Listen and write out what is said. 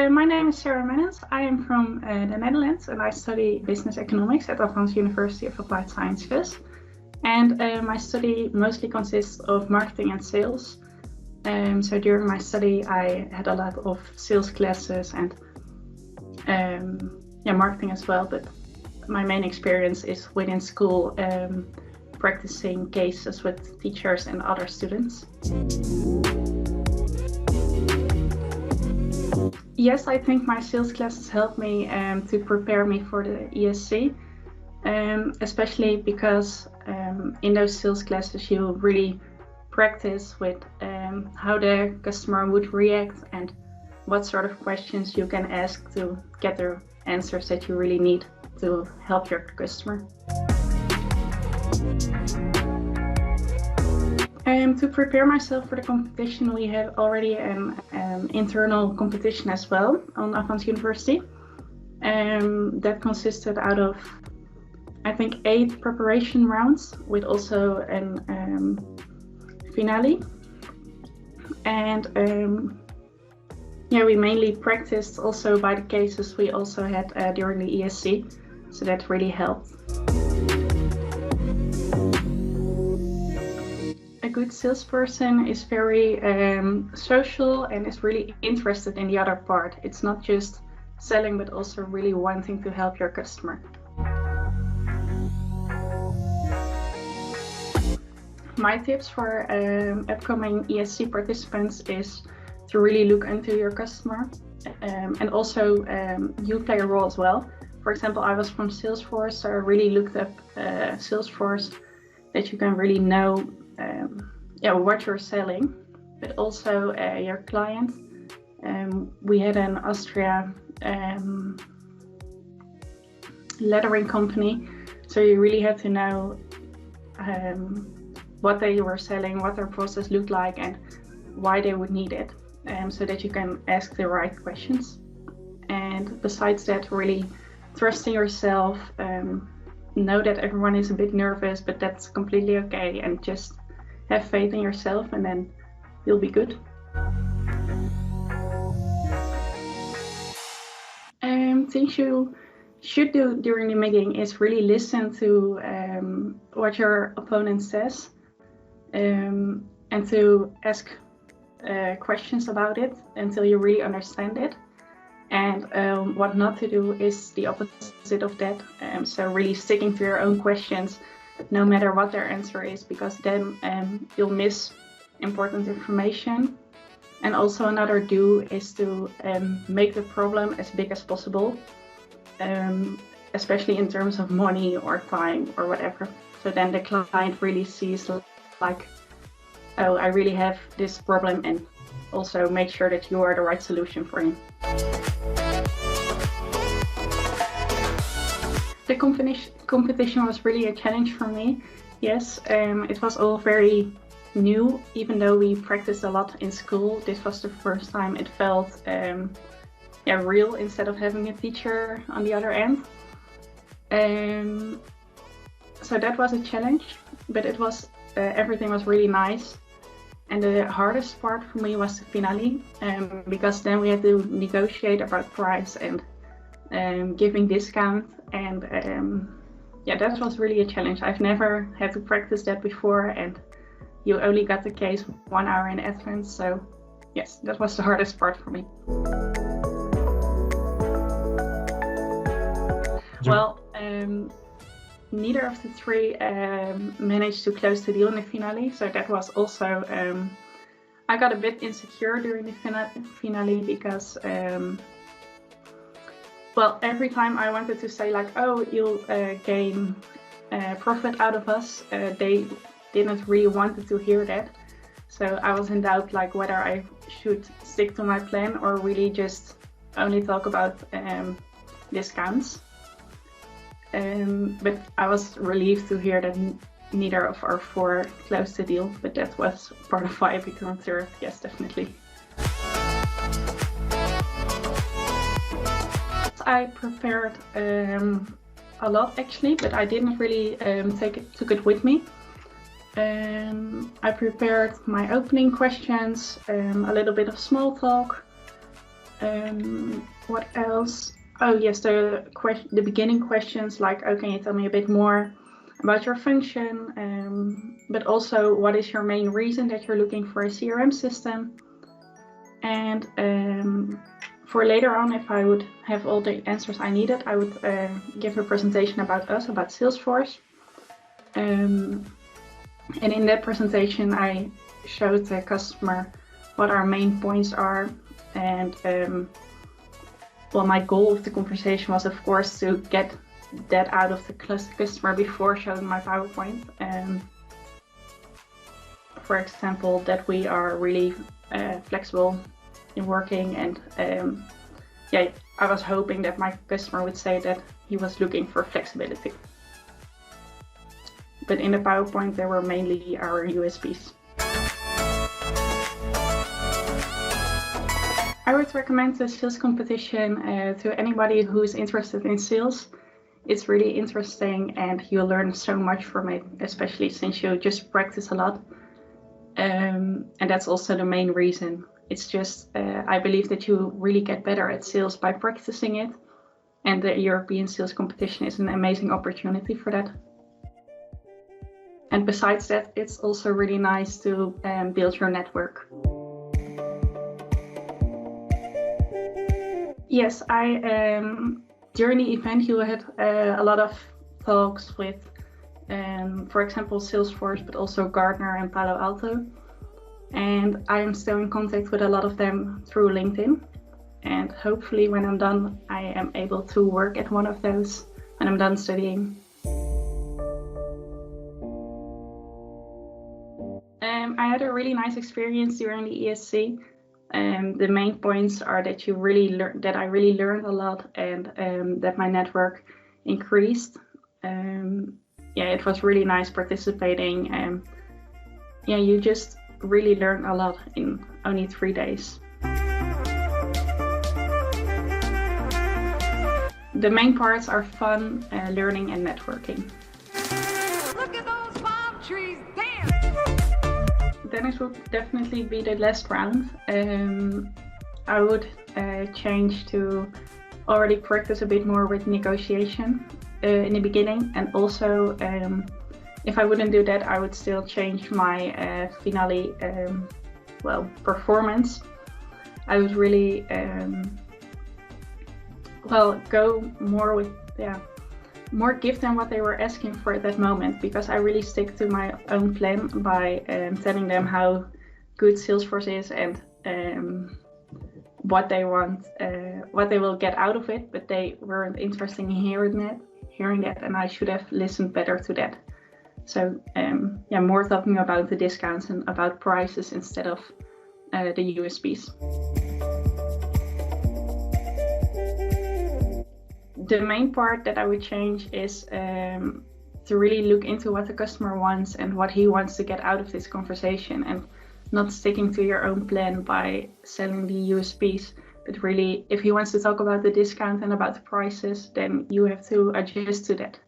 My name is Sarah Mennens. I am from the Netherlands and I study business economics at Advanced University of Applied Sciences. And my study mostly consists of marketing and sales. So during my study, I had a lot of sales classes and marketing as well. But my main experience is within school, practicing cases with teachers and other students. Yes, I think my sales classes helped me to prepare me for the ESC, especially because in those sales classes you really practice with how the customer would react and what sort of questions you can ask to get the answers that you really need to help your customer. To prepare myself for the competition, we had already an internal competition as well on Advanced University. That consisted out of, I think, 8 preparation rounds with also an finale. And we mainly practiced also by the cases we also had during the ESC, so that really helped. A good salesperson is very social and is really interested in the other part. It's not just selling, but also really wanting to help your customer. My tips for upcoming ESC participants is to really look into your customer and also you play a role as well. For example, I was from Salesforce, so I really looked up Salesforce, that you can really know what you're selling, but also your client. We had an Austria lettering company, so you really had to know what they were selling, what their process looked like, and why they would need it, so that you can ask the right questions. And besides that, really trust in yourself. Know that everyone is a bit nervous, but that's completely okay, and just have faith in yourself and then you'll be good. Things you should do during the meeting is really listen to what your opponent says and to ask questions about it until you really understand it. And what not to do is the opposite of that. So really sticking to your own questions, no matter what their answer is, because then you'll miss important information. And also another do is to make the problem as big as possible, especially in terms of money or time or whatever. So then the client really sees like, oh, I really have this problem, and also make sure that you are the right solution for him. The competition was really a challenge for me. Yes, it was all very new. Even though we practiced a lot in school, this was the first time it felt real instead of having a teacher on the other end. So that was a challenge, but it was everything was really nice. And the hardest part for me was the finale, because then we had to negotiate about price and giving discount, and that was really a challenge. I've never had to practice that before, and you only got the case 1 hour in advance, so yes, that was the hardest part for me. Well, neither of the 3 managed to close the deal in the finale, so that was also I got a bit insecure during the finale because every time I wanted to say like, oh, you'll gain profit out of us, they didn't really want to hear that. So I was in doubt like whether I should stick to my plan or really just only talk about discounts. But I was relieved to hear that neither of our 4 closed the deal, but that was part of why I became 3rd, yes, definitely. I prepared a lot actually, but I didn't really took it with me. I prepared my opening questions, a little bit of small talk, What else? Oh yes, the beginning questions like, oh, can you tell me a bit more about your function, but also what is your main reason that you're looking for a CRM system? And for later on, if I would have all the answers I needed, I would give a presentation about us, about Salesforce. And in that presentation, I showed the customer what our main points are. And well, my goal of the conversation was, of course, to get that out of the customer before showing my PowerPoint. For example, that we are really flexible in working, and yeah, I was hoping that my customer would say that he was looking for flexibility. But in the PowerPoint, there were mainly our USPs. I would recommend the sales competition to anybody who's interested in sales. It's really interesting and you'll learn so much from it, especially since you just practice a lot. And that's also the main reason. It's just, I believe that you really get better at sales by practicing it. And the European sales competition is an amazing opportunity for that. And besides that, it's also really nice to build your network. Yes, during the event you had a lot of talks with, for example, Salesforce, but also Gartner and Palo Alto. And I am still in contact with a lot of them through LinkedIn. And hopefully when I'm done, I am able to work at one of those when I'm done studying. I had a really nice experience during the ESC. The main points are that I really learned a lot, and that my network increased. Yeah, it was really nice participating. Yeah, you just really learn a lot in only 3 days. The main parts are fun, learning and networking. Look at those palm trees, damn! Then it would definitely be the last round. I would change to already practice a bit more with negotiation in the beginning, and also if I wouldn't do that, I would still change my finale performance. I would really go more with more give them what they were asking for at that moment, because I really stick to my own plan by telling them how good Salesforce is and what they want, what they will get out of it, but they weren't interested in hearing that, and I should have listened better to that. So yeah, more talking about the discounts and about prices instead of the USPs. The main part that I would change is to really look into what the customer wants and what he wants to get out of this conversation, and not sticking to your own plan by selling the USPs, but really if he wants to talk about the discount and about the prices, then you have to adjust to that.